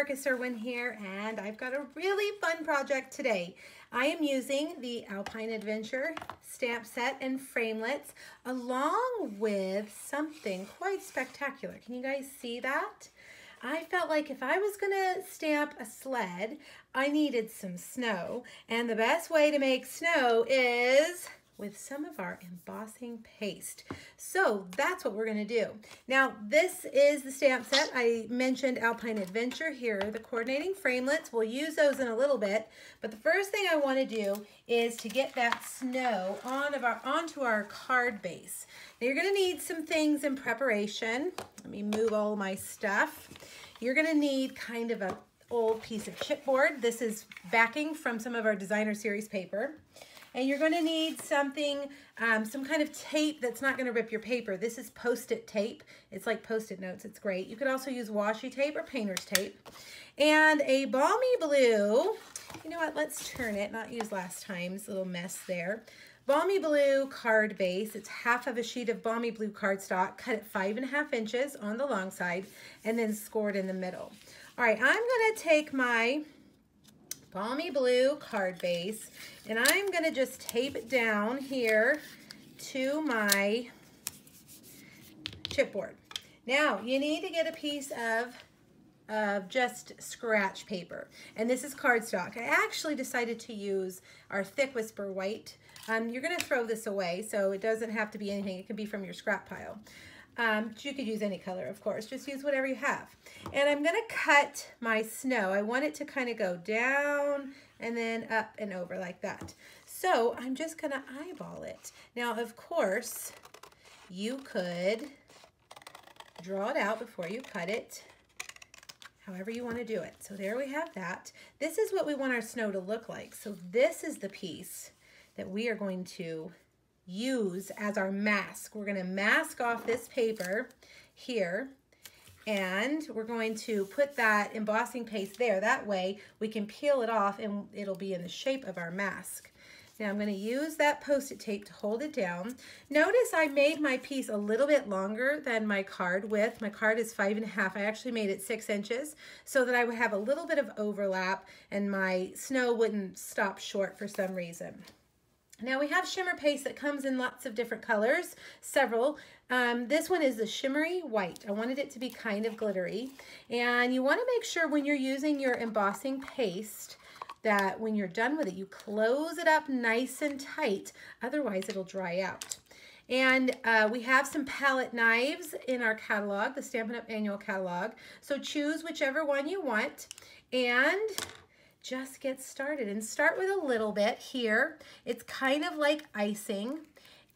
Marcus Irwin here, and I've got a really fun project today. I am using the Alpine Adventure stamp set and framelits along with something quite spectacular. Can you guys see that? I felt like if I was gonna stamp a sled, I needed some snow, and the best way to make snow is with some of our embossing paste. So that's what we're gonna do. Now, this is the stamp set. I mentioned Alpine Adventure. Here are the coordinating framelits. We'll use those in a little bit, but the first thing I wanna do is to get that snow onto our card base. Now, you're gonna need some things in preparation. Let me move all my stuff. You're gonna need kind of an old piece of chipboard. This is backing from some of our designer series paper. And you're going to need something, some kind of tape that's not going to rip your paper. This is Post-it tape. It's like Post-it notes. It's great. You could also use washi tape or painter's tape. And a balmy blue. You know what? Let's turn it. Not use last time's little mess there. Balmy blue card base. It's half of a sheet of balmy blue cardstock. Cut it 5.5 inches on the long side and then scored in the middle. All right. I'm going to take my balmy blue card base, and I'm going to just tape it down here to my chipboard. Now, you need to get a piece of just scratch paper, and this is cardstock. I actually decided to use our Thick Whisper White. You're going to throw this away, so it doesn't have to be anything. It can be from your scrap pile. You could use any color, of course. Just use whatever you have. And I'm going to cut my snow. I want it to kind of go down and then up and over like that. So I'm just going to eyeball it. Now, of course, you could draw it out before you cut it, however you want to do it. So there we have that. This is what we want our snow to look like. So this is the piece that we are going to use as our mask. We're going to mask off this paper here, and we're going to put that embossing paste there. That way we can peel it off and it'll be in the shape of our mask. Now I'm going to use that Post-it tape to hold it down. Notice I made my piece a little bit longer than my card width. My card is 5.5. I actually made it 6 inches so that I would have a little bit of overlap and my snow wouldn't stop short for some reason. Now we have shimmer paste that comes in lots of different colors, several. This one is the shimmery white. I wanted it to be kind of glittery. And you want to make sure when you're using your embossing paste that when you're done with it, you close it up nice and tight. Otherwise, it'll dry out. And we have some palette knives in our catalog, the Stampin' Up! Annual Catalog. So choose whichever one you want. And just get started, and start with a little bit here. It's kind of like icing,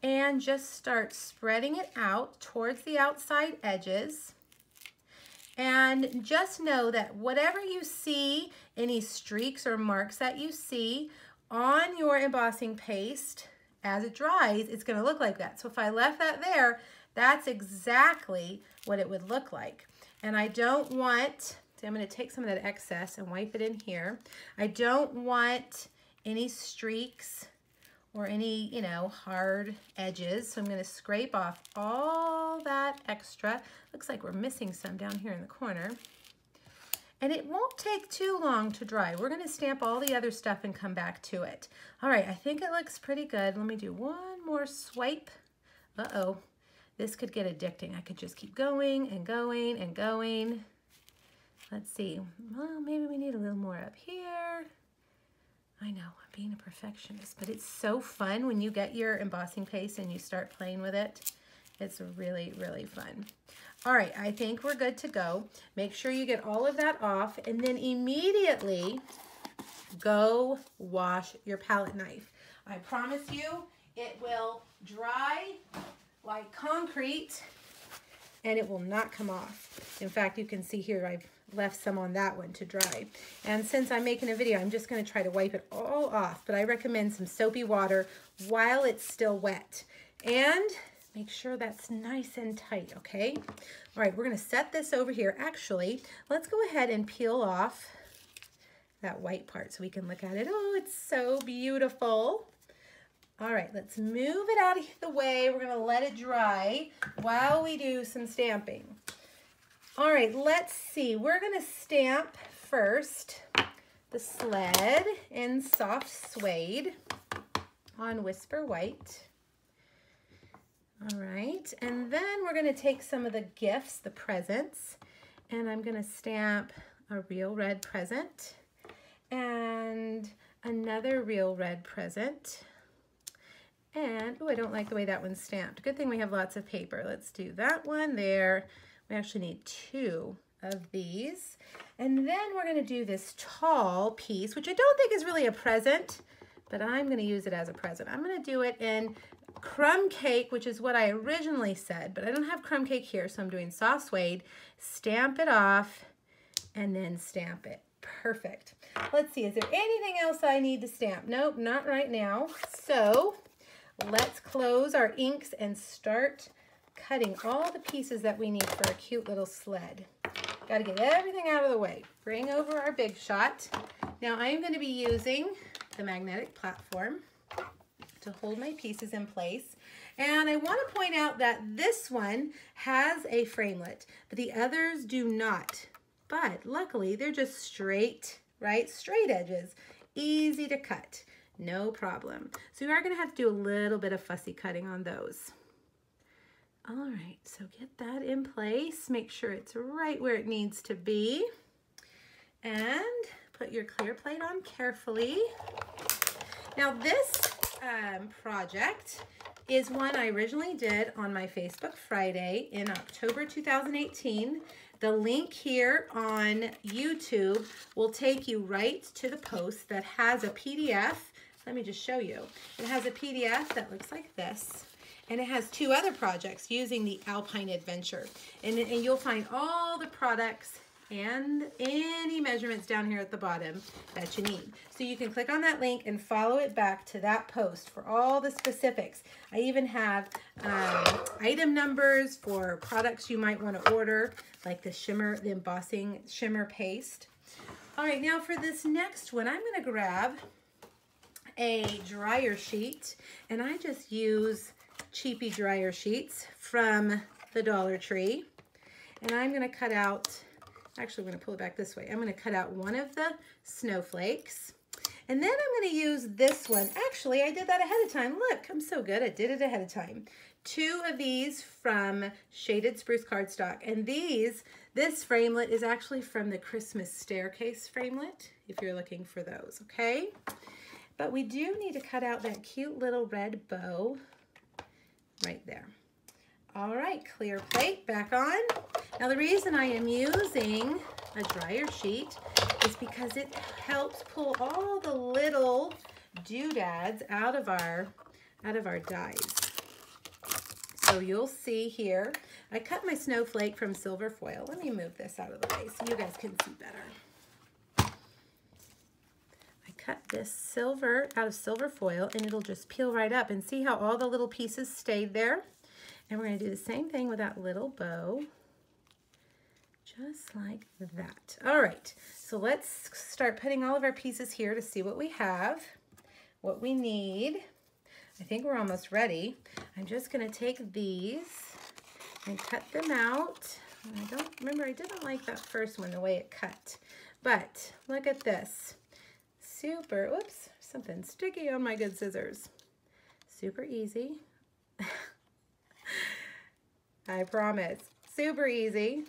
and just start spreading it out towards the outside edges. And just know that whatever you see, any streaks or marks that you see on your embossing paste, as it dries, it's going to look like that. So if I left that there, that's exactly what it would look like. And I don't want, so I'm going to take some of that excess and wipe it in here. I don't want any streaks or any, you know, hard edges. So I'm going to scrape off all that extra. Looks like we're missing some down here in the corner. And it won't take too long to dry. We're going to stamp all the other stuff and come back to it. All right, I think it looks pretty good. Let me do one more swipe. Uh-oh, this could get addicting. I could just keep going and going and going. Let's see, well, maybe we need a little more up here. I know, I'm being a perfectionist, but it's so fun when you get your embossing paste and you start playing with it. It's really, really fun. All right, I think we're good to go. Make sure you get all of that off, and then immediately go wash your palette knife. I promise you, it will dry like concrete, and it will not come off. In fact, you can see here I've left some on that one to dry. And since I'm making a video, I'm just going to try to wipe it all off, but I recommend some soapy water while it's still wet. And make sure that's nice and tight, okay? All right, we're going to set this over here. Actually, let's go ahead and peel off that white part so we can look at it. Oh, it's so beautiful. All right, let's move it out of the way. We're gonna let it dry while we do some stamping. All right, let's see. We're gonna stamp first the sled in soft suede on Whisper White. All right, and then we're going to take some of the gifts, the presents, and I'm going to stamp a real red present and another real red present. And, oh, I don't like the way that one's stamped. Good thing we have lots of paper. Let's do that one there. We actually need 2 of these. And then we're going to do this tall piece, which I don't think is really a present, but I'm going to use it as a present. I'm going to do it in crumb cake, which is what I originally said, but I don't have crumb cake here, so I'm doing soft suede. Stamp it off and then stamp it. Perfect. Let's see, is there anything else I need to stamp? Nope, not right now. So let's close our inks and start cutting all the pieces that we need for a cute little sled. Got to get everything out of the way. Bring over our Big Shot. Now I'm going to be using the magnetic platform to hold my pieces in place. And I want to point out that this one has a framelit, but the others do not. But luckily they're just straight, right? Straight edges, easy to cut, no problem. So you are going to have to do a little bit of fussy cutting on those. All right, so get that in place. Make sure it's right where it needs to be. And put your clear plate on carefully. Now this project is one I originally did on my Facebook Friday in October 2018. The link here on YouTube will take you right to the post that has a PDF. Let me just show you. It has a PDF that looks like this. And it has 2 other projects using the Alpine Adventure. And you'll find all the products and any measurements down here at the bottom that you need. So you can click on that link and follow it back to that post for all the specifics. I even have item numbers for products you might want to order, like the embossing shimmer paste. All right, now for this next one, I'm going to grab a dryer sheet, and I just use cheapy dryer sheets from the Dollar Tree. And I'm going to cut out, actually I'm going to pull it back this way. I'm going to cut out one of the snowflakes. And then I'm going to use this one. Actually, I did that ahead of time. Look, I'm so good. I did it ahead of time. 2 of these from Shaded Spruce Cardstock. And this framelit is actually from the Christmas Staircase framelit, if you're looking for those, okay? But we do need to cut out that cute little red bow right there. All right, clear plate back on. Now the reason I am using a dryer sheet is because it helps pull all the little doodads out of our dies. So you'll see here, I cut my snowflake from silver foil. Let me move this out of the way so you guys can see better. Cut this silver out of silver foil and it'll just peel right up, and see how all the little pieces stayed there. And we're going to do the same thing with that little bow, just like that. All right, so let's start putting all of our pieces here to see what we have, what we need. I think we're almost ready. I'm just going to take these and cut them out. I didn't like that first one, the way it cut, but look at this. Super, whoops, something sticky on my good scissors. Super easy. I promise. Super easy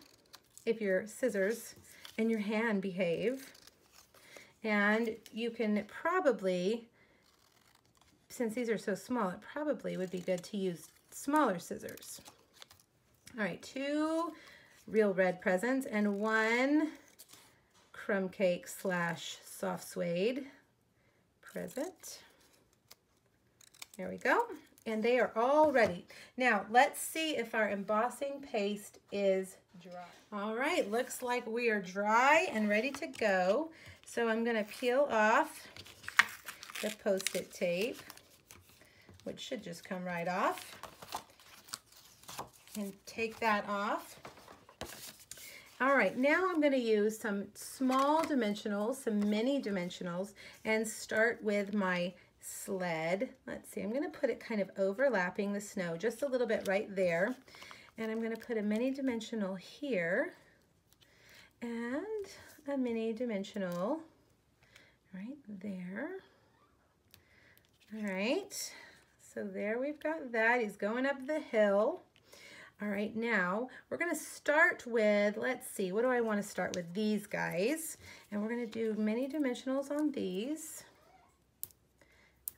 if your scissors and your hand behave. And you can probably, since these are so small, it probably would be good to use smaller scissors. All right, 2 real red presents and 1 crumb cake / soft suede present. There we go. And they are all ready. Now let's see if our embossing paste is dry. All right, looks like we are dry and ready to go. So I'm going to peel off the Post-it tape, which should just come right off, and take that off. All right, now I'm going to use some small dimensionals, some mini dimensionals, and start with my sled. Let's see, I'm going to put it kind of overlapping the snow, just a little bit right there. And I'm going to put a mini dimensional here and a mini dimensional right there. All right, so there we've got that. He's going up the hill. All right, now we're gonna start with, let's see, what do I wanna start with? These guys. And we're gonna do mini dimensionals on these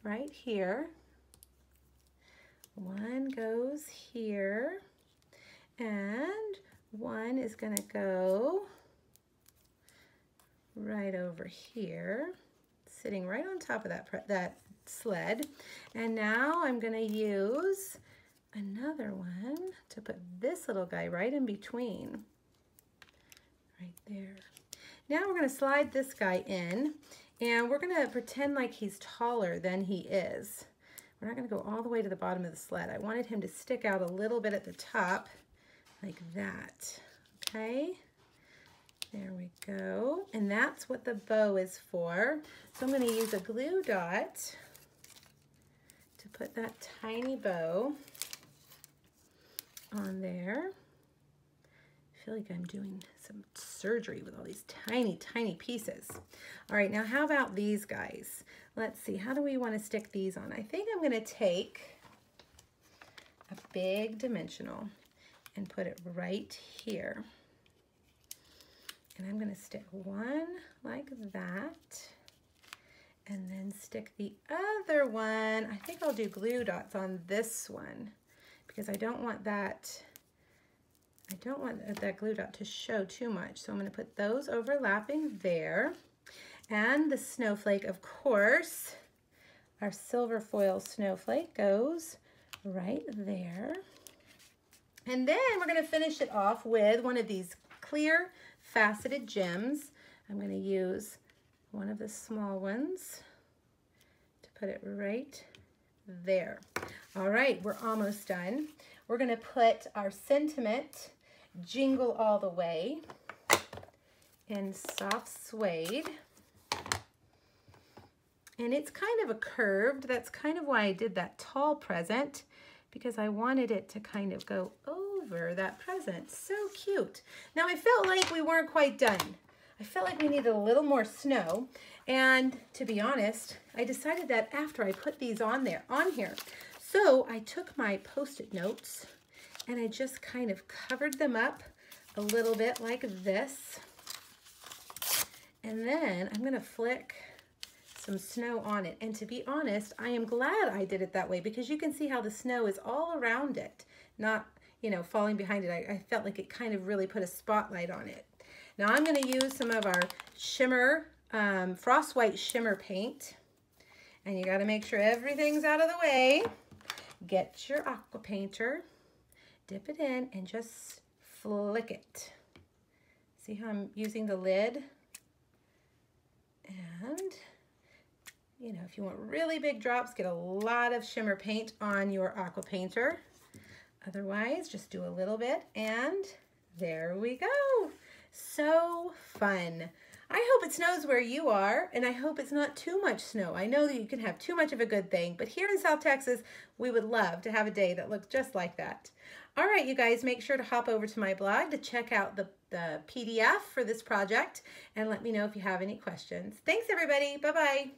right here. One goes here, and one is gonna go right over here, sitting right on top of that sled. And now I'm gonna use another one to put this little guy right in between, right there. Now we're gonna slide this guy in, and we're gonna pretend like he's taller than he is. We're not gonna go all the way to the bottom of the sled. I wanted him to stick out a little bit at the top, like that, okay? There we go, and that's what the bow is for. So I'm gonna use a glue dot to put that tiny bow on there. I feel like I'm doing some surgery with all these tiny, tiny pieces. All right, now how about these guys? Let's see, how do we want to stick these on? I think I'm gonna take a big dimensional and put it right here. And I'm gonna stick one like that, and then stick the other one. I think I'll do glue dots on this one because I don't want that glue dot to show too much. So I'm gonna put those overlapping there. And the snowflake, of course, our silver foil snowflake goes right there. And then we're gonna finish it off with one of these clear faceted gems. I'm gonna use one of the small ones to put it right there. All right, we're almost done. We're gonna put our sentiment, Jingle All the Way, in soft suede. And it's kind of a curved, that's kind of why I did that tall present, because I wanted it to kind of go over that present. So cute. Now I felt like we weren't quite done. I felt like we needed a little more snow. And to be honest, I decided that after I put these on here. So I took my Post-it notes and I just kind of covered them up a little bit like this. And then I'm gonna flick some snow on it. And to be honest, I am glad I did it that way because you can see how the snow is all around it, not, you know, falling behind it. I felt like it kind of really put a spotlight on it. Now I'm gonna use some of our shimmer, Frost White shimmer paint. And you gotta make sure everything's out of the way. Get your aqua painter, dip it in, and just flick it. See how I'm using the lid? And, you know, if you want really big drops, get a lot of shimmer paint on your aqua painter. Otherwise, just do a little bit, and there we go. So fun. I hope it snows where you are, and I hope it's not too much snow. I know that you can have too much of a good thing, but here in South Texas, we would love to have a day that looks just like that. All right, you guys, make sure to hop over to my blog to check out the PDF for this project, and let me know if you have any questions. Thanks, everybody. Bye-bye.